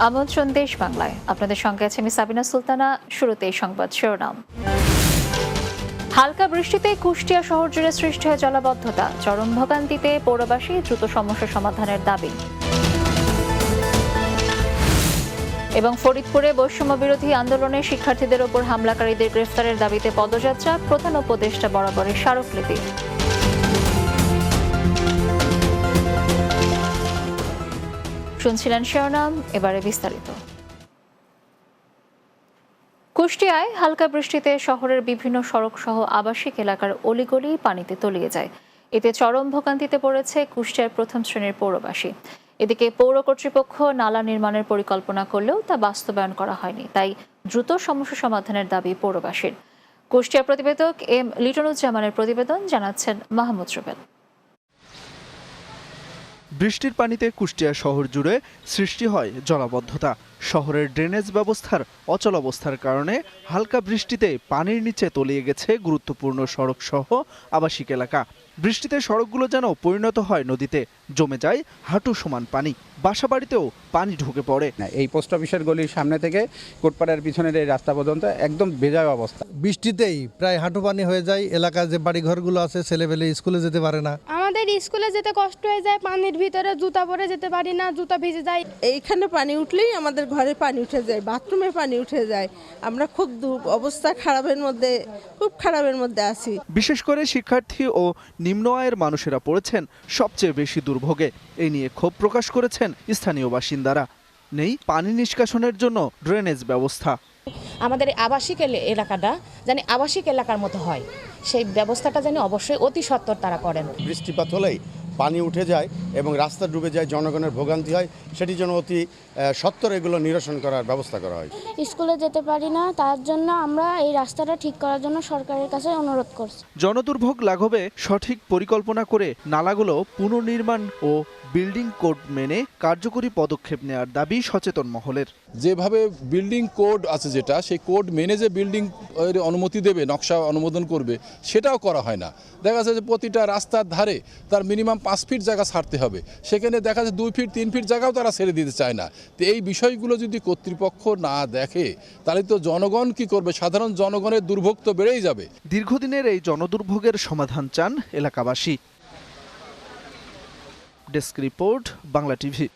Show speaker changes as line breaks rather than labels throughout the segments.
আমন্ত্রণ দেশ বাংলায়, আপনাদের সঙ্গে আছে আমি সাবিনা সুলতানা। শুরুতেই সংবাদ শিরোনাম। হালকা বৃষ্টিতে কুষ্টিয়া শহর জুড়ে সৃষ্টি হয় জলাবদ্ধতা, চরম ভোগান্তিতে পৌরবাসী, দ্রুত সমস্যা সমাধানের দাবি। এবং ফরিদপুরে বৈষম্য বিরোধী আন্দোলনে শিক্ষার্থীদের ওপর হামলাকারীদের গ্রেফতারের দাবিতে পদযাত্রা, প্রধান উপদেষ্টা বরাবরের স্মারকলিপি। শুনছিলেন শিরোনাম, এবারে বিস্তারিত। কুষ্টিয়ায় হালকা বৃষ্টিতে শহরের বিভিন্ন সড়ক সহ আবাসিক এলাকার অলিগলি পানিতে তলিয়ে যায়। এতে চরম ভোগান্তিতে পড়েছে কুষ্টিয়ার প্রথম শ্রেণীর পৌরবাসী। এদিকে পৌর কর্তৃপক্ষ নালা নির্মাণের পরিকল্পনা করলেও তা বাস্তবায়ন করা হয়নি, তাই দ্রুত সমস্যা সমাধানের দাবি পৌরবাসীর। কুষ্টিয়া প্রতিবেদক এম লিটনুজ্জামানের প্রতিবেদন, জানাচ্ছেন মাহমুদ রুবেল।
বৃষ্টির পানিতে কুষ্টিয়া শহর জুড়ে সৃষ্টি হয় জলাবদ্ধতা। শহরের ড্রেনেজ ব্যবস্থার অচলাবস্থার কারণে হালকা বৃষ্টিতে পানির নিচে তলিয়ে গেছে গুরুত্বপূর্ণ সড়ক সহ আবাসিক এলাকা। বৃষ্টিতে সড়কগুলো যেন পরিণত হয় নদীতে, জমে যায় হাঁটু সমান পানি। বাসাবাড়িতেও পানি ঢুকে পড়ে।
এই পোস্ট অফিসের গলির সামনে থেকে কোটপাড়ার পিছনের এই রাস্তা পর্যন্ত একদম ভেজা অবস্থা।
বৃষ্টিতেই প্রায় হাঁটু পানি হয়ে যায়। এলাকার যে বাড়িঘরগুলো আছে, ছেলেপেলে স্কুলে যেতে পারে না।
আমাদের স্কুলে যেতে কষ্ট হয়ে যায়, পানির ভিতরে জুতা পরে যেতে পারি না, জুতা ভিজে যায়।
এইখানে পানি উঠলেই আমাদের ঘরে পানি উঠে যায়, বাথরুমে পানি উঠে যায়। আমরা খুব অবস্থা খুব খারাপের মধ্যে আছি।
বিশেষ করে শিক্ষার্থী ও নিম্ন আয়ের মানুষেরা পড়েছেন সবচেয়ে বেশি দুর্ভোগে। এই নিয়ে ক্ষোভ প্রকাশ করেছেন স্থানীয় বাসিন্দারা। নেই পানি নিষ্কাশনের জন্য ড্রেনেজ ব্যবস্থা।
আমাদের আবাসিক এলাকাটা যেন আবাসিক এলাকার মতো হয়, সেই ব্যবস্থাটা যেন অবশ্যই অতি সত্বর তারা করেন।
বৃষ্টিপাত হলেই পানি উঠে যায় এবং রাস্তা ডুবে যায়, জনগণের ভোগান্তি হয়। সেটি যেন অতি সত্বর এগুলো নিরসন করার ব্যবস্থা করা হয়।
স্কুলে যেতে পারি না, তার জন্য আমরা এই রাস্তাটা ঠিক করার জন্য সরকারের কাছে অনুরোধ করছি।
জনদুর্ভোগ লাঘবে সঠিক পরিকল্পনা করে নালাগুলো পুনর্নির্মাণ ও বিল্ডিং কোড মেনে কার্যকরী পদক্ষেপ নেওয়ার দাবি সচেতন মহলের।
যেভাবে বিল্ডিং কোড আছে, যেটা সেই কোড মেনে যে বিল্ডিং অনুমতি দেবে, নকশা অনুমোদন করবে, সেটাও করা হয় না। দেখা যাচ্ছে যে প্রতিটা রাস্তার ধারে তার মিনিমাম 5 ফিট জায়গা ছাড়তে হবে, সেখানে দেখা যাচ্ছে 2 ফিট 3 ফিট জায়গাও তারা ছেড়ে দিতে চায় না। তো এই বিষয়গুলো যদি কর্তৃপক্ষ না দেখে, তাহলে তো জনগণ কি করবে? সাধারণ জনগণের দুর্ভোগ তো বেড়েই যাবে।
দীর্ঘদিনের এই জনদুর্ভোগের সমাধান চান এলাকাবাসী। Desk report, Bangla TV.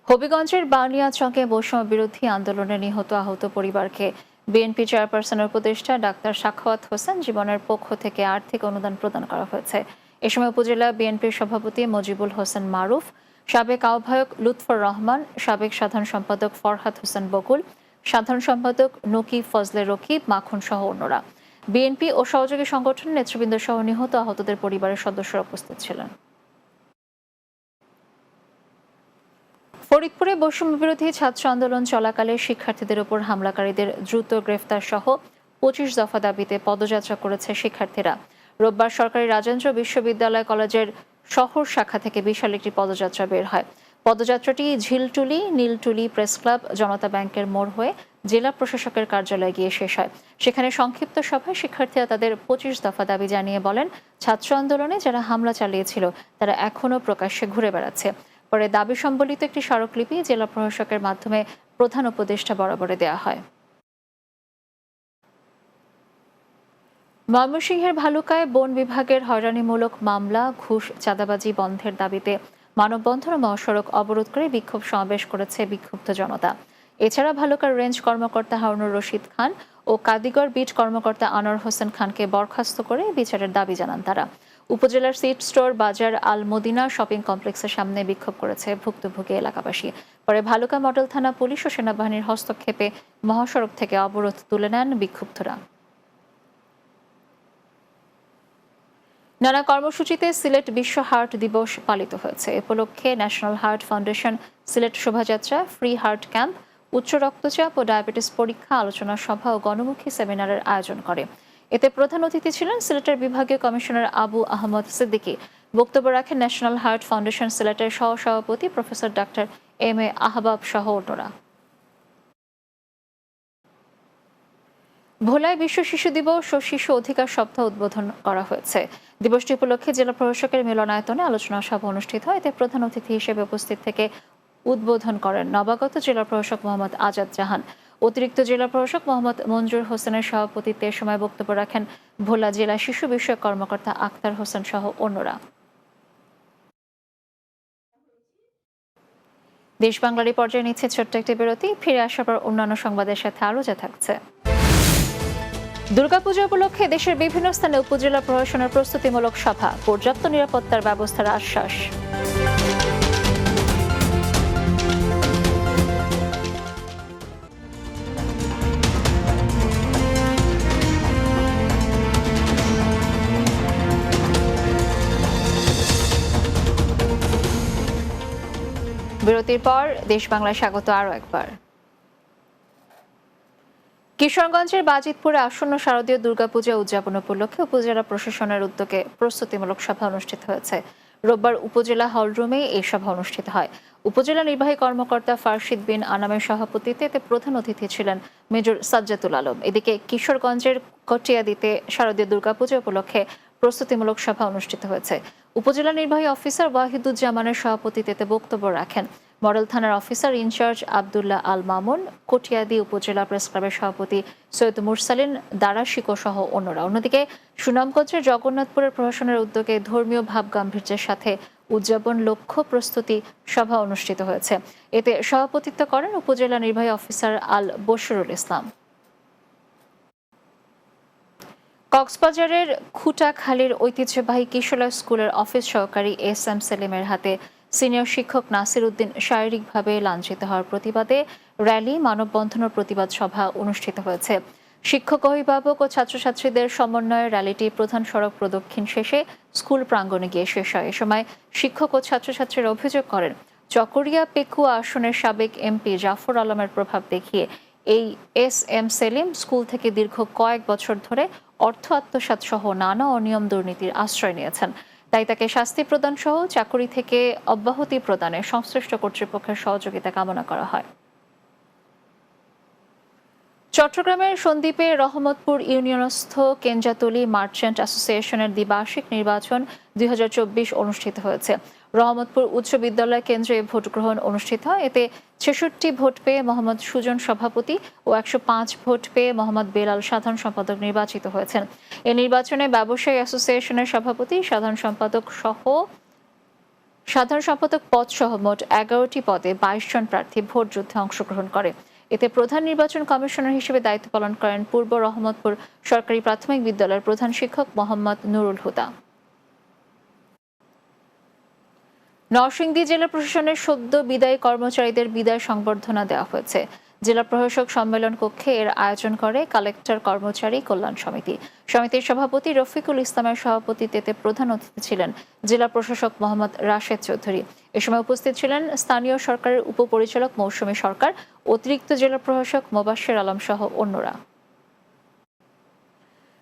হবিগঞ্জের বানিয়াচকে বৈষম্য বিরোধী আন্দোলনে নিহত আহত পরিবারকে বিএনপি চেয়ারপারসনের উপদেষ্টা ডাক্তার সাখাওয়াত হোসেন জীবনের পক্ষ থেকে আর্থিক অনুদান প্রদান করা হয়েছে। এ সময় উপজেলা বিএনপির সভাপতি মজিবুল হোসেন মারুফ, সাবেক আহ্বায়ক লুৎফর রহমান, সাবেক সাধারণ সম্পাদক ফরহাদ হোসেন বকুল, সাধারণ সম্পাদক নকি ফজলে রকিব মাখন সহ অন্যরা, বিএনপি ও সহযোগী সংগঠনের নেতৃবৃন্দ সহ নিহত আহতদের পরিবারের সদস্যরা উপস্থিত ছিলেন। ফরিদপুরে বৈষম্য বিরোধী ছাত্র আন্দোলন চলাকালে শিক্ষার্থীদের উপর হামলাকারীদের দ্রুত গ্রেফতার সহ 25 দফা দাবিতে পদযাত্রা করেছে শিক্ষার্থীরা। রোববার সরকারি রাজেন্দ্র বিশ্ববিদ্যালয় কলেজের শহর শাখা থেকে বিশাল একটি পদযাত্রা বের হয়। পদযাত্রাটি ঝিলটুলি, নীলটুলি প্রেস ক্লাব, জনতা ব্যাংকের মোড় হয়ে জেলা প্রশাসকের কার্যালয়ে গিয়ে শেষ হয়। সেখানে সংক্ষিপ্ত সভায় শিক্ষার্থীরা তাদের 25 দফা দাবি জানিয়ে বলেন, ছাত্র আন্দোলনে যারা হামলা চালিয়েছিল তারা এখনও প্রকাশ্যে ঘুরে বেড়াচ্ছে। পরে দাবি সম্বলিত একটি স্মারকলিপি জেলা প্রশাসকের মাধ্যমে প্রধান উপদেষ্টা বরাবরে দেওয়া হয়। ময়মনসিংহের ভালুকায় বন বিভাগের হয়রানিমূলক মামলা, ঘুষ, চাঁদাবাজি বন্ধের দাবিতে মানববন্ধন ও মহাসড়ক অবরোধ করে বিক্ষোভ সমাবেশ করেছে বিক্ষুব্ধ জনতা। এছাড়া ভালুকার রেঞ্জ কর্মকর্তা হারুনুর রশিদ খান ও কাদিগড় বিট কর্মকর্তা আনোয়ার হোসেন খানকে বরখাস্ত করে বিচারের দাবি জানান তারা। উপজেলার সিট স্টোর, বাজার, আল মদিনা শপিং কমপ্লেক্সের সামনে বিক্ষোভ করেছে ভুক্তভোগী এলাকাবাসী। পরে ভালুকা মডেল থানা পুলিশ ও সেনাবাহিনীর হস্তক্ষেপে মহাসড়ক থেকে অবরোধ তুলে নেন বিক্ষুব্ধরা। নানা কর্মসূচিতে সিলেট বিশ্ব হার্ট দিবস পালিত হয়েছে। এ উপলক্ষে ন্যাশনাল হার্ট ফাউন্ডেশন সিলেট শোভাযাত্রা, ফ্রি হার্ট ক্যাম্প, উচ্চ রক্তচাপ ও ডায়াবেটিস পরীক্ষা, আলোচনা সভা ও গণমুখী সেমিনারের আয়োজন করে। এতে প্রধান অতিথি ছিলেন সিলেটের বিভাগীয় কমিশনার আবু আহমদ সিদ্দিকী। বক্তব্য রাখেন ন্যাশনাল হার্ট ফাউন্ডেশন সিলেটের সহসভাপতি professor doctor M A Ahbab সহ অন্যরা। ভোলায় বিশ্ব শিশু দিবস ও শিশু অধিকার সপ্তাহ উদ্বোধন করা হয়েছে। দিবসটি উপলক্ষে জেলা প্রশাসকের মিলনায়তনে আলোচনা সভা অনুষ্ঠিত হয়। এতে প্রধান অতিথি হিসেবে উপস্থিত থেকে উদ্বোধন করেন নবাগত জেলা প্রশাসক মোহাম্মদ আজাদ জাহান। অতিরিক্ত জেলা প্রশাসক মোহাম্মদ মঞ্জুর হোসেনের সভাপতিত্বে এ সময় বক্তব্য রাখেন ভোলা জেলা শিশু বিষয়ক কর্মকর্তা আক্তার হোসেন সহ অন্যরা। দেশ বাংলার পর্যায়ে নিচ্ছে ছোট্ট একটি বিরতি। ফিরে আসার পর অন্যান্য সংবাদের সাথে আরও যা থাকছে। দুর্গাপূজা উপলক্ষে দেশের বিভিন্ন স্থানে উপজেলা প্রশাসনের প্রস্তুতিমূলক সভা, পর্যাপ্ত নিরাপত্তার ব্যবস্থার আশ্বাস। বিরতির পর দেশ বাংলায় স্বাগত আরও একবার। কিশোরগঞ্জের বাজিতপুরে আসন্ন শারদীয় দুর্গাপূজা উদযাপন উপলক্ষে উপজেলা প্রশাসনের উদ্যোগে প্রস্তুতিমূলক সভা অনুষ্ঠিত হয়েছে। রোববার উপজেলা হলরুমে এই সভা অনুষ্ঠিত হয়। উপজেলা নির্বাহী কর্মকর্তা ফারশিদ বিন আনামের সভাপতিত্বে এতে প্রধান অতিথি ছিলেন মেজর সাজ্জাতুল আলম। এদিকে কিশোরগঞ্জের কটিয়াদিতে শারদীয় দুর্গাপূজা উপলক্ষে প্রস্তুতিমূলক সভা অনুষ্ঠিত হয়েছে। উপজেলা নির্বাহী অফিসার ওয়াহিদুজ্জামানের সভাপতিত্বে বক্তব্য রাখেন মডেল থানার অফিসার ইনচার্জ আবদুল্লাহ আল মামুন, কটিয়াদি উপজেলা প্রেস ক্লাবের সভাপতি সৈয়দ মুরসালিন দারাশিকো সহ অন্যরা। অন্যদিকে সুনামগঞ্জের জগন্নাথপুরের প্রশাসনের উদ্যোগে ধর্মীয় ভাব গাম্ভীর্যের সাথে উদযাপন লক্ষ্য প্রস্তুতি সভা অনুষ্ঠিত হয়েছে। এতে সভাপতিত্ব করেন উপজেলা নির্বাহী অফিসার আল বশরুল ইসলাম। কক্সবাজারের খুটাখালীর ঐতিহ্যবাহী কিশোরগঞ্জ স্কুলের অফিস সহকারী এস এম সেলিমের হাতে সিনিয়র শিক্ষক নাসির উদ্দিন শারীরিকভাবে লাঞ্ছিত হওয়ার প্রতিবাদে র্যালি, মানববন্ধন ও প্রতিবাদ সভা অনুষ্ঠিত হয়েছে। শিক্ষক, অভিভাবক ও ছাত্রছাত্রীদের সমন্বয়ে র্যালিটি প্রধান সড়ক প্রদক্ষিণ শেষে স্কুল প্রাঙ্গণে গিয়ে শেষ হয়। এ সময় শিক্ষক ও ছাত্রছাত্রীরা অভিযোগ করেন, চকরিয়া পেকুয়া আসনের সাবেক এমপি জাফর আলমের প্রভাব দেখিয়ে এই এস এম সেলিম স্কুল থেকে দীর্ঘ কয়েক বছর ধরে অর্থ আত্মসাৎ সহ নানা অনিয়ম দুর্নীতির আশ্রয় নিয়েছেন। তাই তাকে শাস্তি প্রদান সহ চাকরি থেকে অব্যাহতি প্রদানে সংশ্লিষ্ট কর্তৃপক্ষের সহযোগিতা কামনা করা হয়। চট্টগ্রামের সন্দ্বীপে রহমতপুর ইউনিয়নস্থ কেঞ্জাতলী মার্চেন্ট অ্যাসোসিয়েশনের দ্বিবার্ষিক নির্বাচন 2024 অনুষ্ঠিত হয়েছে। রহমতপুর উচ্চ বিদ্যালয় কেন্দ্রে ভোট গ্রহণ অনুষ্ঠিত হয়। এতে 66 ভোট পেয়ে মোহাম্মদ সুজন সভাপতি ও 105 ভোট পেয়ে মোহাম্মদ বেলাল সাধারণ সম্পাদক নির্বাচিত হয়েছেন। এই নির্বাচনে ব্যবসায়ী অ্যাসোসিয়েশনের সভাপতি, সাধারণ সম্পাদক পদ সহ মোট 11টি পদে 22 জন প্রার্থী ভোট যুদ্ধে অংশগ্রহণ করে। এতে প্রধান নির্বাচন কমিশনার হিসেবে দায়িত্ব পালন করেন পূর্ব রহমতপুর সরকারি প্রাথমিক বিদ্যালয়ের প্রধান শিক্ষক মোহাম্মদ নুরুল হুদা। নরসিংদী জেলা প্রশাসনের সদ্য বিদায়ী কর্মচারীদের বিদায় সংবর্ধনা দেওয়া হয়েছে। জেলা প্রশাসক সম্মেলন কক্ষে এর আয়োজন করে কালেক্টর কর্মচারী কল্যাণ সমিতি। সমিতির সভাপতি রফিকুল ইসলামের সভাপতিত্বে প্রধান অতিথি ছিলেন জেলা প্রশাসক মোহাম্মদ রাশেদ চৌধুরী। এ সময় উপস্থিত ছিলেন স্থানীয় সরকারের উপপরিচালক মৌসুমী সরকার, অতিরিক্ত জেলা প্রশাসক মোবাশ্বের আলম সহ অন্যরা।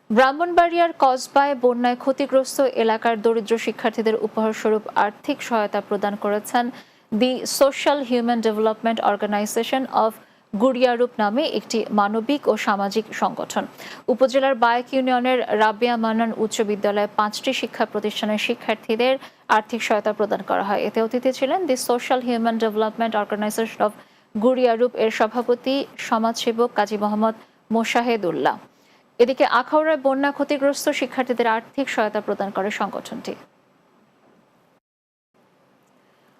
ব্রাহ্মণবাড়িয়ার কসবায় বন্যায় ক্ষতিগ্রস্ত এলাকার দরিদ্র শিক্ষার্থীদের উপহারস্বরূপ আর্থিক সহায়তা প্রদান করেছেন the social human development organization of Guriyarup নামে একটি মানবিক ও সামাজিক সংগঠন। উপজেলার বায়েক ইউনিয়নের রাবিয়া মান্নান উচ্চ বিদ্যালয়ে 5টি শিক্ষা প্রতিষ্ঠানের শিক্ষার্থীদের আর্থিক সহায়তা প্রদান করা হয়। এতে অতিথি ছিলেন the social human development organization of Guriyarup এর সভাপতি সমাজসেবক কাজী মোহাম্মদ মোশাহেদুল্লাহ। এদিকে আখাউড়ায় বন্যা ক্ষতিগ্রস্ত শিক্ষার্থীদের আর্থিক সহায়তা প্রদান করে সংগঠনটি।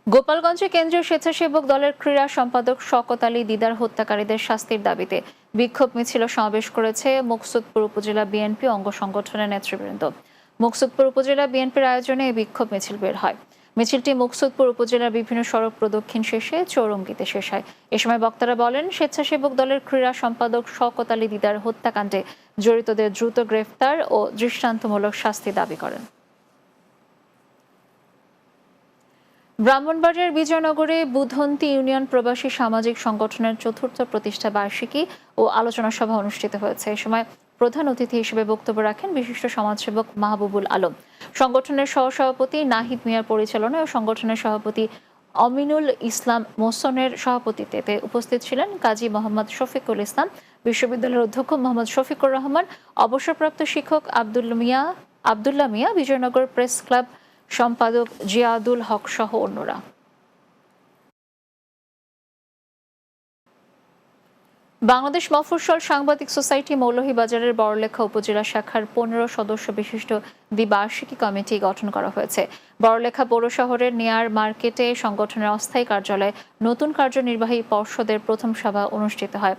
গোপালগঞ্জে কেন্দ্রীয় স্বেচ্ছাসেবক দলের ক্রীড়া সম্পাদক শওকত আলী দিদার হত্যাকারীদের শাস্তির দাবিতে বিক্ষোভ মিছিল সমাবেশ করেছে মুকসুদপুর উপজেলা বিএনপি অঙ্গ সংগঠনের নেতৃবৃন্দ। মুকসুদপুর উপজেলা বিএনপির আয়োজনে এই বিক্ষোভ মিছিল বের হয়। মিছিলটি মুকসুদপুর উপজেলার বিভিন্ন সড়ক প্রদক্ষিণ শেষে চৌরঙ্গিতে শেষ হয়। এ সময় বক্তারা বলেন, স্বেচ্ছাসেবক দলের ক্রীড়া সম্পাদক শওকত আলী দিদার হত্যাকাণ্ডে জড়িতদের দ্রুত গ্রেফতার ও দৃষ্টান্তমূলক শাস্তি দাবি করেন। ব্রাহ্মণবাড়িয়ার বিজয়নগরে বুধন্তি ইউনিয়ন প্রবাসী সামাজিক সংগঠনের 4র্থ প্রতিষ্ঠা বার্ষিকী ও আলোচনা সভা অনুষ্ঠিত হয়েছে। এ সময় প্রধান অতিথি হিসেবে বক্তব্য রাখেন বিশিষ্ট সমাজসেবক মাহবুবুল আলম। সংগঠনের সহসভাপতি নাহিদ মিয়ার পরিচালনায় ও সংগঠনের সভাপতি অমিনুল ইসলাম মোসনের সভাপতিত্বে উপস্থিত ছিলেন কাজী মোহাম্মদ শফিকুল ইসলাম, বিশ্ববিদ্যালয়ের অধ্যক্ষ মোহাম্মদ শফিকুর রহমান, অবসরপ্রাপ্ত শিক্ষক আবদুল্লাহ মিয়া, বিজয়নগর প্রেস ক্লাব সম্পাদক জিয়াদুল হক সহ অন্যরা। বাংলাদেশ মফস্বল সাংবাদিক সোসাইটি মৌলভীবাজারের বড়লেখা উপজেলা শাখার 15 সদস্য বিশিষ্ট দ্বিবার্ষিকী কমিটি গঠন করা হয়েছে। বড়লেখা পৌর শহরের নেয়ার মার্কেটে সংগঠনের অস্থায়ী কার্যালয়ে নতুন কার্যনির্বাহী পর্ষদের প্রথম সভা অনুষ্ঠিত হয়।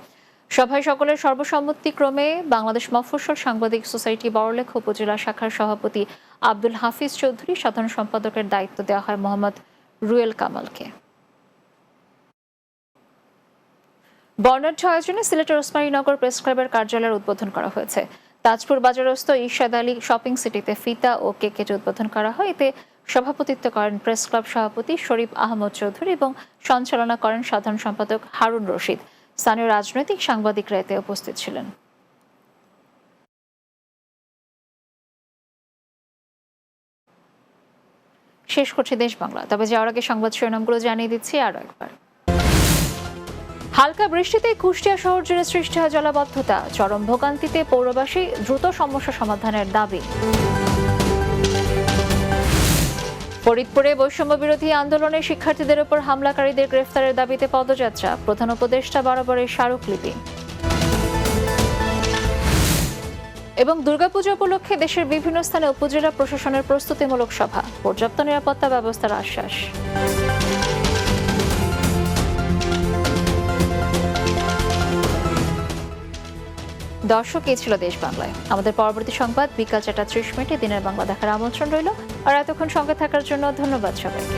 সভায় সকলের সর্বসম্মতিক্রমে বাংলাদেশ মফস্বল সাংবাদিক সোসাইটি বড়লেখা উপজেলা শাখার সভাপতি আব্দুল হাফিজ চৌধুরী, সাধারণ সম্পাদকের দায়িত্ব দেওয়া হয় মোহাম্মদ রুয়েল কামালকে। বর্ণাঢ্য আয়োজনে সিলেটের ওসমানীনগর প্রেস ক্লাবের কার্যালয়ের উদ্বোধন করা হয়েছে। তাজপুর বাজারস্থ ইরশাদ আলী শপিং সিটিতে ফিতা ও কেকেট উদ্বোধন করা হয়। এতে সভাপতিত্ব করেন প্রেস ক্লাব সভাপতি শরীফ আহমদ চৌধুরী এবং সঞ্চালনা করেন সাধারণ সম্পাদক হারুন রশিদ। স্থানীয় রাজনৈতিক সাংবাদিকরা এতে উপস্থিত ছিলেন। শেষ করছি দেশ বাংলা, তবে যাওয়ার আগে সংবাদ শিরোনামগুলো জানিয়ে দিচ্ছি আরও একবার। হালকা বৃষ্টিতে কুষ্টিয়া শহর জুড়ে সৃষ্টি হয় জলাবদ্ধতা, চরম ভোগান্তিতে পৌরবাসী, দ্রুত সমস্যা সমাধানের দাবি। ফরিদপুরে বৈষম্য বিরোধী আন্দোলনে শিক্ষার্থীদের উপর হামলাকারীদের গ্রেফতারের দাবিতে পদযাত্রা, প্রধান উপদেষ্টা বরাবরের স্মারকলিপি। এবং দুর্গাপূজা উপলক্ষে দেশের বিভিন্ন স্থানে উপজেলা প্রশাসনের প্রস্তুতিমূলক সভা, পর্যাপ্ত নিরাপত্তা ব্যবস্থার আশ্বাস। দর্শক, এই ছিল দেশ বাংলায়। আমাদের পরবর্তী সংবাদ বিকাল 4:30 দিনের বাংলা দেখার আমন্ত্রণ রইল। আর এতক্ষণ সঙ্গে থাকার জন্য ধন্যবাদ সবাইকে।